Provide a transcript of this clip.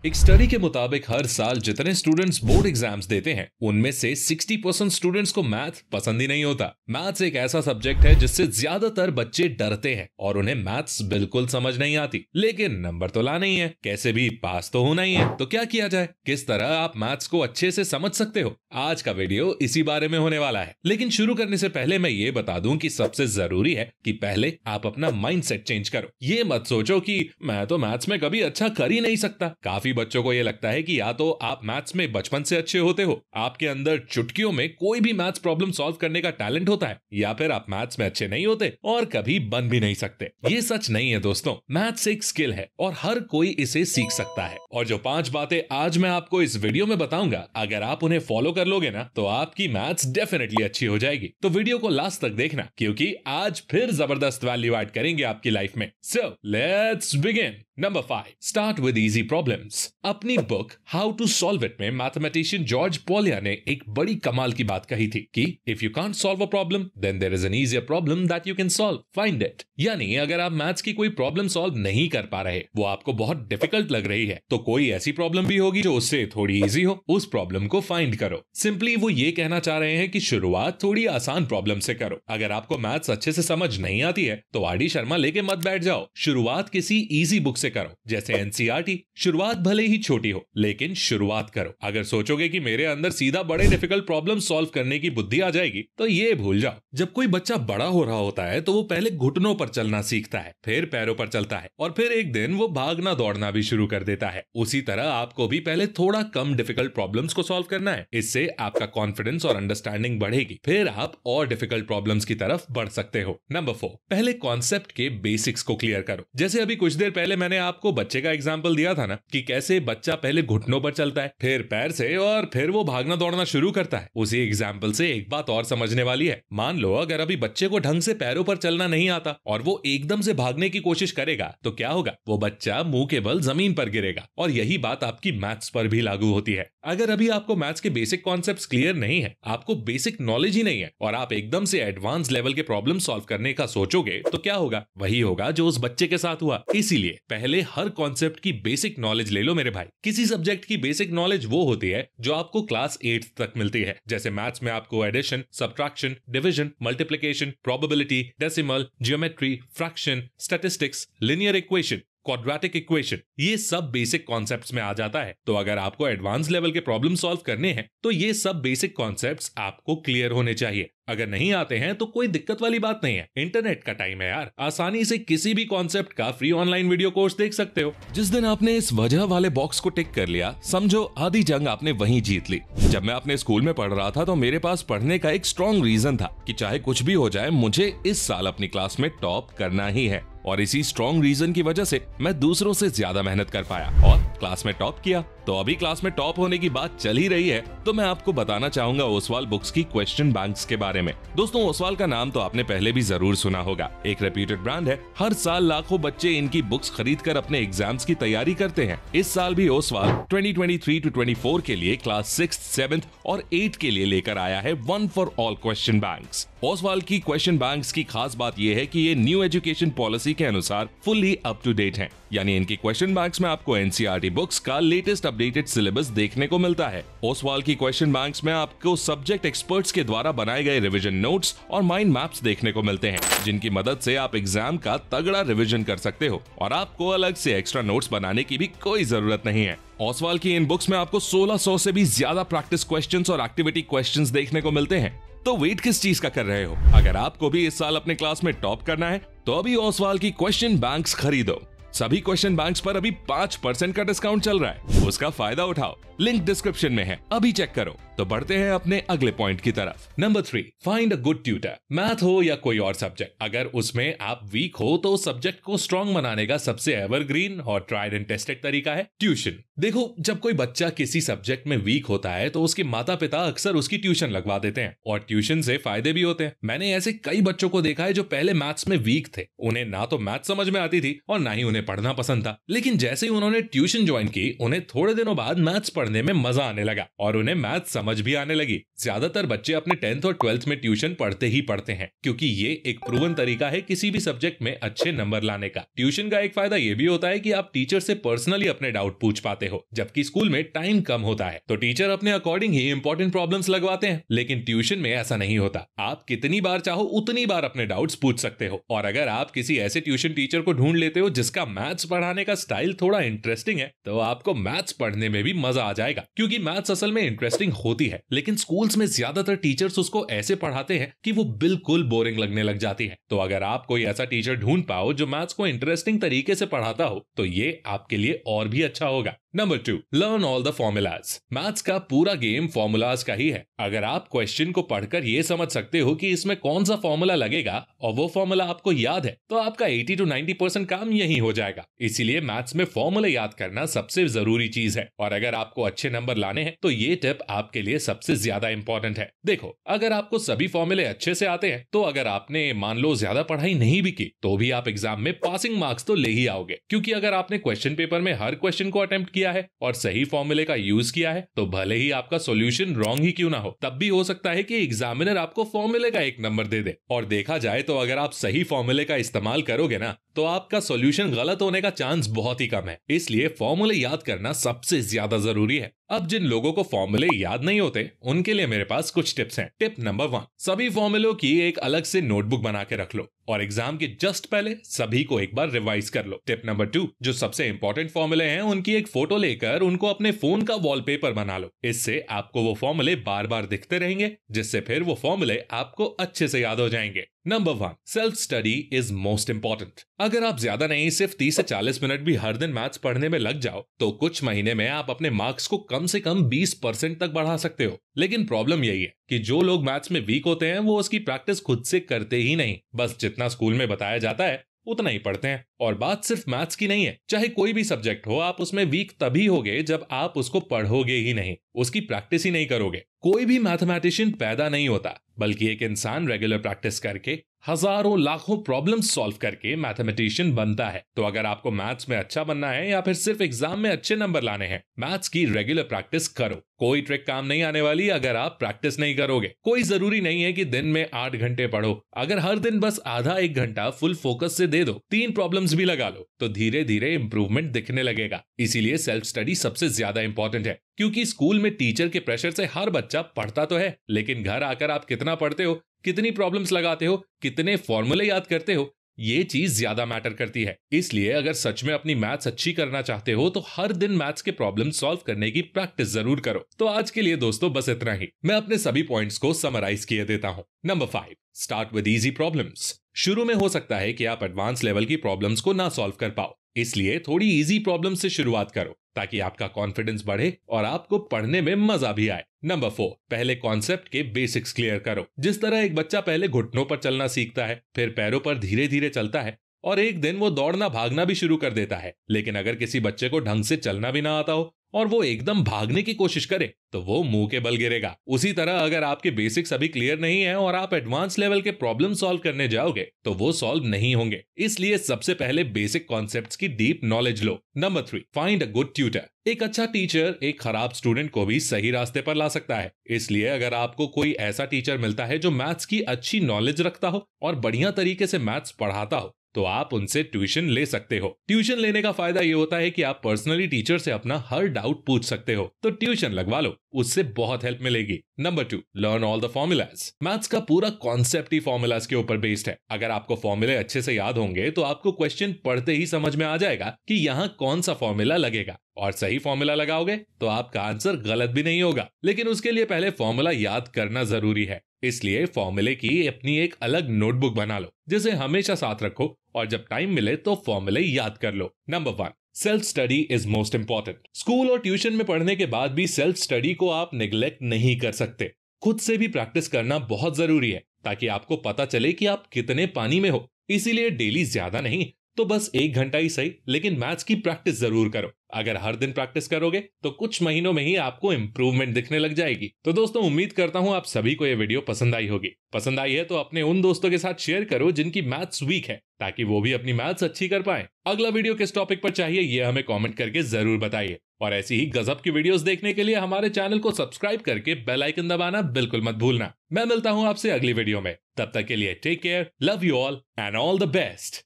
एक स्टडी के मुताबिक हर साल जितने स्टूडेंट्स बोर्ड एग्जाम्स देते हैं उनमें से 60% स्टूडेंट्स को मैथ पसंद ही नहीं होता। मैथ्स एक ऐसा सब्जेक्ट है जिससे ज्यादातर बच्चे डरते हैं और उन्हें मैथ्स बिल्कुल समझ नहीं आती, लेकिन नंबर तो लाना ही है, कैसे भी पास तो होना ही है। तो क्या किया जाए, किस तरह आप मैथ्स को अच्छे से समझ सकते हो, आज का वीडियो इसी बारे में होने वाला है। लेकिन शुरू करने से पहले मैं ये बता दूं कि सबसे जरूरी है कि पहले आप अपना माइंडसेट चेंज करो। ये मत सोचो कि मैं तो मैथ्स में कभी अच्छा कर ही नहीं सकता। काफी बच्चों को ये लगता है कि या तो आप मैथ्स में बचपन से अच्छे होते हो, आपके अंदर चुटकियों में कोई भी मैथ्स प्रॉब्लम सॉल्व करने का टैलेंट होता है, या फिर आप मैथ्स में अच्छे नहीं होते और कभी बन भी नहीं सकते। ये सच नहीं है दोस्तों, मैथ्स एक स्किल है और हर कोई इसे सीख सकता है। और जो 5 बातें आज मैं आपको इस वीडियो में बताऊंगा, अगर आप उन्हें फॉलो कर लोगे ना तो आपकी मैथ्स डेफिनेटली अच्छी हो जाएगी। तो वीडियो को लास्ट तक देखना, क्योंकि आज फिर जबरदस्त वैल्यू ऐड करेंगे आपकी लाइफ में। So let's begin. Number 5, start with easy problems. अपनी book how to solve it में मैथमेटिशियन जॉर्ज पोलिया ने एक बड़ी कमाल की बात कही थी कि if you can't solve a problem then there is an easier problem that you can solve, find it. यानी अगर आप मैथ्स की कोई प्रॉब्लम सॉल्व नहीं कर पा रहे, वो आपको बहुत डिफिकल्ट लग रही है, तो कोई ऐसी प्रॉब्लम भी होगी जो उससे थोड़ी इजी हो, उस प्रॉब्लम को फाइंड करो। सिंपली वो ये कहना चाह रहे हैं कि शुरुआत थोड़ी आसान प्रॉब्लम से करो। अगर आपको मैथ्स अच्छे से समझ नहीं आती है तो आर डी शर्मा लेके मत बैठ जाओ, शुरुआत किसी इजी बुक से करो, जैसे एनसीईआरटी। शुरुआत भले ही छोटी हो लेकिन शुरुआत करो। अगर सोचोगे कि मेरे अंदर सीधा बड़े डिफिकल्ट प्रॉब्लम सॉल्व करने की बुद्धि आ जाएगी तो ये भूल जाओ। जब कोई बच्चा बड़ा हो रहा होता है तो वो पहले घुटनों पर चलना सीखता है, फिर पैरों पर चलता है और फिर एक दिन वो भागना दौड़ना भी शुरू कर देता है। उसी तरह आपको भी पहले थोड़ा कम डिफिकल्ट प्रॉब्लम्स को सॉल्व करना है। इससे आपका कॉन्फिडेंस और अंडरस्टैंडिंग बढ़ेगी, फिर आप और डिफिकल्ट प्रॉब्लम्स की तरफ बढ़ सकते हो। नंबर 4, पहले कॉन्सेप्ट के बेसिक्स को क्लियर करो। जैसे अभी कुछ देर पहले मैंने आपको बच्चे का एग्जाम्पल दिया था ना कि कैसे बच्चा पहले घुटनों पर चलता है, फिर पैर से और फिर वो भागना दौड़ना शुरू करता है। उसी एग्जाम्पल से एक बात और समझने वाली है। मान लो अगर अभी बच्चे को ढंग से पैरों पर चलना नहीं आता और वो एकदम से भागने की कोशिश करेगा तो क्या होगा, वो बच्चा मुंह के बल जमीन पर गिरेगा। और यही बात आपकी मैथ्स पर भी लागू होती है। अगर अभी आपको मैथ्स के बेसिक कॉन्सेप्ट्स क्लियर नहीं है, आपको बेसिक नॉलेज ही नहीं है और आप एकदम से एडवांस लेवल के प्रॉब्लम सॉल्व करने का सोचोगे तो क्या होगा, वही होगा जो उस बच्चे के साथ हुआ। इसीलिए पहले हर कॉन्सेप्ट की बेसिक नॉलेज ले लो मेरे भाई। किसी सब्जेक्ट की बेसिक नॉलेज वो होती है जो आपको क्लास 8 तक मिलती है। जैसे मैथ्स में आपको addition, subtraction, division, multiplication, probability, decimal, geometry, fraction, statistics, linear equation, quadratic equation, ये सब बेसिक कॉन्सेप्ट्स में आ जाता है। तो अगर आपको एडवांस लेवल के प्रॉब्लम सॉल्व करने हैं तो ये सब बेसिक कॉन्सेप्ट्स आपको क्लियर होने चाहिए। अगर नहीं आते हैं तो कोई दिक्कत वाली बात नहीं है, इंटरनेट का टाइम है यार, आसानी से किसी भी कॉन्सेप्ट का फ्री ऑनलाइन वीडियो कोर्स देख सकते हो। जिस दिन आपने इस वजह वाले बॉक्स को टिक कर लिया, समझो आधी जंग आपने वहीं जीत ली। जब मैं अपने स्कूल में पढ़ रहा था तो मेरे पास पढ़ने का एक स्ट्रॉन्ग रीजन था कि चाहे कुछ भी हो जाए मुझे इस साल अपनी क्लास में टॉप करना ही है। और इसी स्ट्रॉन्ग रीजन की वजह से मैं दूसरों से ज्यादा मेहनत कर पाया और क्लास में टॉप किया। तो अभी क्लास में टॉप होने की बात चल ही रही है तो मैं आपको बताना चाहूंगा ओसवाल बुक्स की क्वेश्चन बैंक्स के बारे में। दोस्तों ओसवाल का नाम तो आपने पहले भी जरूर सुना होगा, एक रेप्यूटेड ब्रांड है। हर साल लाखों बच्चे इनकी बुक्स खरीदकर अपने एग्जाम्स की तैयारी करते हैं। इस साल भी ओसवाल 2023-24 के लिए क्लास 6th, 7th और 8th के लिए लेकर आया है one for all question banks. Oswal की क्वेश्चन बैंक्स की खास बात यह है कि ये न्यू एजुकेशन पॉलिसी के अनुसार फुली अप टू डेट हैं। यानी इनकी क्वेश्चन बैंक्स में आपको एनसीईआरटी बुक्स का लेटेस्ट अपडेटेड सिलेबस देखने को मिलता है। ओसवाल की क्वेश्चन बैंक्स में आपको सब्जेक्ट एक्सपर्ट्स के द्वारा बनाए गए रिवीजन नोट्स और माइंड मैप्स देखने को मिलते हैं, जिनकी मदद से आप एग्जाम का तगड़ा रिवीजन कर सकते हो और आपको अलग से एक्स्ट्रा नोट्स बनाने की भी कोई जरूरत नहीं है। ओसवाल की इन बुक्स में आपको 1600 से भी ज्यादा प्रैक्टिस क्वेश्चंस और एक्टिविटी क्वेश्चंस देखने को मिलते हैं। तो वेट किस चीज का कर रहे हो? अगर आपको भी इस साल अपने क्लास में टॉप करना है तो अभी ओसवाल की क्वेश्चन बैंक्स खरीदो। सभी क्वेश्चन बैंक्स पर अभी 5% का डिस्काउंट चल रहा है, उसका फायदा उठाओ। लिंक डिस्क्रिप्शन में है, अभी चेक करो। तो बढ़ते हैं अपने अगले पॉइंट की तरफ। Number 3, find a good tutor. Math हो या कोई और सब्जेक्ट, अगर उसमें आप वीक हो तो सब्जेक्ट को स्ट्रॉन्ग बनाने का सबसे एवरग्रीन और ट्राइड एंड टेस्टेड तरीका है ट्यूशन। देखो, जब कोई बच्चा किसी सब्जेक्ट में वीक होता है तो उसके माता पिता अक्सर उसकी ट्यूशन लगवा देते हैं और ट्यूशन से फायदे भी होते हैं। मैंने ऐसे कई बच्चों को देखा है जो पहले मैथ्स में वीक थे, उन्हें ना तो मैथ समझ में आती थी और ना ही उन्हें पढ़ना पसंद था, लेकिन जैसे ही उन्होंने ट्यूशन ज्वाइन की उन्हें थोड़े दिनों बाद मैथ्स पढ़ने में मजा आने लगा और उन्हें मैथ्स समझ भी आने लगी। ज्यादातर बच्चे अपने 10th और 12th में ट्यूशन पढ़ते ही पढ़ते हैं, क्योंकि ये एक प्रूवन तरीका है किसी भी सब्जेक्ट में अच्छे नंबर लाने का। ट्यूशन का एक फायदा ये भी होता है कि आप टीचर से पर्सनली अपने डाउट पूछ पाते हो, जबकि स्कूल में टाइम कम होता है तो टीचर अपने अकॉर्डिंग ही इंपॉर्टेंट प्रॉब्लम्स लगवाते हैं। लेकिन ट्यूशन में ऐसा नहीं होता, आप कितनी बार चाहो उतनी बार अपने डाउट्स पूछ सकते हो। और अगर आप किसी ऐसे ट्यूशन टीचर को ढूंढ लेते हो जिसका मैथ्स पढ़ाने का स्टाइल थोड़ा इंटरेस्टिंग है, तो आपको मैथ्स पढ़ने में भी मजा आ जाएगा, क्योंकि मैथ्स असल में इंटरेस्टिंग होती है। लेकिन स्कूल्स में ज्यादातर टीचर्स उसको ऐसे पढ़ाते हैं कि वो बिल्कुल बोरिंग लगने लग जाती है। तो अगर आप कोई ऐसा टीचर ढूंढ पाओ जो मैथ्स को इंटरेस्टिंग तरीके से पढ़ाता हो, तो ये आपके लिए और भी अच्छा होगा। Number 2, learn all the formulas. Maths का पूरा गेम फॉर्मूलाज का ही है। अगर आप क्वेश्चन को पढ़कर ये समझ सकते हो कि इसमें कौन सा फॉर्मूला लगेगा और वो फॉर्मूला आपको याद है, तो आपका 80 to 90% काम यही हो जाएगा। इसीलिए मैथ्स में फॉर्मूला याद करना सबसे जरूरी चीज है। और अगर आपको अच्छे नंबर लाने हैं तो ये टिप आपके लिए सबसे ज्यादा इंपॉर्टेंट है। देखो, अगर आपको सभी फॉर्मूले अच्छे से आते हैं, तो अगर आपने मान लो ज्यादा पढ़ाई नहीं भी की, तो भी आप एग्जाम में पासिंग मार्क्स तो ले ही आओगे। क्योंकि अगर आपने क्वेश्चन पेपर में हर क्वेश्चन को अटेम्प्ट किया है और सही फॉर्मूले का यूज किया है, तो भले ही आपका सॉल्यूशन रॉन्ग ही क्यों ना हो, तब भी हो सकता है कि एग्जामिनर आपको फॉर्मूले का 1 नंबर दे दे। और देखा जाए तो अगर आप सही फॉर्मूले का इस्तेमाल करोगे ना, तो आपका सॉल्यूशन गलत होने का चांस बहुत ही कम है। इसलिए फॉर्मूले याद करना सबसे ज्यादा जरूरी है। अब जिन लोगों को फॉर्मूले याद नहीं होते, उनके लिए मेरे पास कुछ टिप्स हैं। टिप नंबर 1, सभी फॉर्मूलों की एक अलग से नोटबुक बना के रख लो और एग्जाम के जस्ट पहले सभी को एक बार रिवाइज कर लो। टिप नंबर 2, जो सबसे इंपॉर्टेंट फॉर्मूले हैं उनकी एक फोटो लेकर उनको अपने फोन का वॉलपेपर बना लो। इससे आपको वो फॉर्मूले बार बार दिखते रहेंगे, जिससे फिर वो फॉर्मूले आपको अच्छे से याद हो जाएंगे। Number 1, self study is most important. अगर आप ज्यादा नहीं, सिर्फ 30 से 40 मिनट भी हर दिन मैथ्स पढ़ने में लग जाओ, तो कुछ महीने में आप अपने मार्क्स को कम से कम 20% तक बढ़ा सकते हो। लेकिन प्रॉब्लम यही है कि जो लोग मैथ्स में वीक होते हैं, वो उसकी प्रैक्टिस खुद से करते ही नहीं। बस जितना स्कूल में बताया जाता है उतना ही पढ़ते हैं। और बात सिर्फ मैथ्स की नहीं है, चाहे कोई भी सब्जेक्ट हो, आप उसमें वीक तभी होगे जब आप उसको पढ़ोगे ही नहीं, उसकी प्रैक्टिस ही नहीं करोगे। कोई भी मैथमेटिशियन पैदा नहीं होता, बल्कि एक इंसान रेगुलर प्रैक्टिस करके, हजारों लाखों प्रॉब्लम्स सॉल्व करके मैथमेटिशियन बनता है। तो अगर आपको मैथ्स में अच्छा बनना है या फिर सिर्फ एग्जाम में अच्छे नंबर लाने हैं, मैथ्स की रेगुलर प्रैक्टिस करो। कोई ट्रिक काम नहीं आने वाली अगर आप प्रैक्टिस नहीं करोगे। कोई जरूरी नहीं है कि दिन में 8 घंटे पढ़ो। अगर हर दिन बस आधा 1 घंटा फुल फोकस से दे दो, 3 प्रॉब्लम्स भी लगा लो, तो धीरे धीरे इंप्रूवमेंट दिखने लगेगा। इसीलिए सेल्फ स्टडी सबसे ज्यादा इंपॉर्टेंट है, क्योंकि स्कूल में टीचर के प्रेशर से हर बच्चा पढ़ता तो है, लेकिन घर आकर आप कितना पढ़ते हो, कितनी प्रॉब्लम्स लगाते हो, कितने फॉर्मूले याद करते हो, ये चीज ज्यादा मैटर करती है। इसलिए अगर सच में अपनी मैथ्स अच्छी करना चाहते हो, तो हर दिन मैथ्स के प्रॉब्लम सॉल्व करने की प्रैक्टिस जरूर करो। तो आज के लिए दोस्तों बस इतना ही। मैं अपने सभी पॉइंट्स को समराइज किए देता हूं। Number 5, start with easy problems. शुरू में हो सकता है कि आप एडवांस लेवल की प्रॉब्लम्स को ना सॉल्व कर पाओ, इसलिए थोड़ी इजी प्रॉब्लम से शुरुआत करो, ताकि आपका कॉन्फिडेंस बढ़े और आपको पढ़ने में मजा भी आए। नंबर 4, पहले कॉन्सेप्ट के बेसिक्स क्लियर करो। जिस तरह एक बच्चा पहले घुटनों पर चलना सीखता है, फिर पैरों पर धीरे धीरे चलता है, और एक दिन वो दौड़ना भागना भी शुरू कर देता है। लेकिन अगर किसी बच्चे को ढंग से चलना भी ना आता हो और वो एकदम भागने की कोशिश करे, तो वो मुंह के बल गिरेगा। उसी तरह अगर आपके बेसिक्स अभी क्लियर नहीं है और आप एडवांस लेवल के प्रॉब्लम सॉल्व करने जाओगे, तो वो सॉल्व नहीं होंगे। इसलिए सबसे पहले बेसिक कॉन्सेप्ट्स की deep knowledge low. Number 3, find a good tutor. एक अच्छा टीचर एक खराब स्टूडेंट को भी सही रास्ते पर ला सकता है। इसलिए अगर आपको कोई ऐसा टीचर मिलता है जो मैथ्स की अच्छी नॉलेज रखता हो और बढ़िया तरीके से मैथ्स पढ़ाता हो, तो आप उनसे ट्यूशन ले सकते हो। ट्यूशन लेने का फायदा ये होता है कि आप पर्सनली टीचर से अपना हर डाउट पूछ सकते हो। तो ट्यूशन लगवा लो, उससे बहुत हेल्प मिलेगी। Number 2, learn all the formulas. Maths का पूरा कॉन्सेप्ट ही फॉर्मूलाज के ऊपर बेस्ड है। अगर आपको फॉर्मूले अच्छे से याद होंगे, तो आपको क्वेश्चन पढ़ते ही समझ में आ जाएगा कि यहाँ कौन सा फॉर्मूला लगेगा, और सही फॉर्मूला लगाओगे तो आपका आंसर गलत भी नहीं होगा। लेकिन उसके लिए पहले फॉर्मूला याद करना जरूरी है। इसलिए फॉर्मूले की अपनी एक अलग नोटबुक बना लो, जिसे हमेशा साथ रखो, और जब टाइम मिले तो फॉर्मूले याद कर लो। Number 1, self study is most important. School और ट्यूशन में पढ़ने के बाद भी सेल्फ स्टडी को आप निगलेक्ट नहीं कर सकते। खुद से भी प्रैक्टिस करना बहुत जरूरी है, ताकि आपको पता चले कि आप कितने पानी में हो। इसीलिए डेली ज्यादा नहीं, तो बस 1 घंटा ही सही, लेकिन मैथ्स की प्रैक्टिस जरूर करो। अगर हर दिन प्रैक्टिस करोगे तो कुछ महीनों में ही आपको इंप्रूवमेंट दिखने लग जाएगी। तो दोस्तों, उम्मीद करता हूँ आप सभी को ये वीडियो पसंद आई होगी। पसंद आई है तो अपने उन दोस्तों के साथ शेयर करो जिनकी मैथ्स वीक है, ताकि वो भी अपनी मैथ्स अच्छी कर पाए। अगला वीडियो किस टॉपिक पर चाहिए ये हमें कमेंट करके जरूर बताइए, और ऐसी ही गजब की वीडियोस देखने के लिए हमारे चैनल को सब्सक्राइब करके बेल आइकन दबाना बिल्कुल मत भूलना। मैं मिलता हूं आपसे अगली वीडियो में, तब तक के लिए take care, love you all and all the best.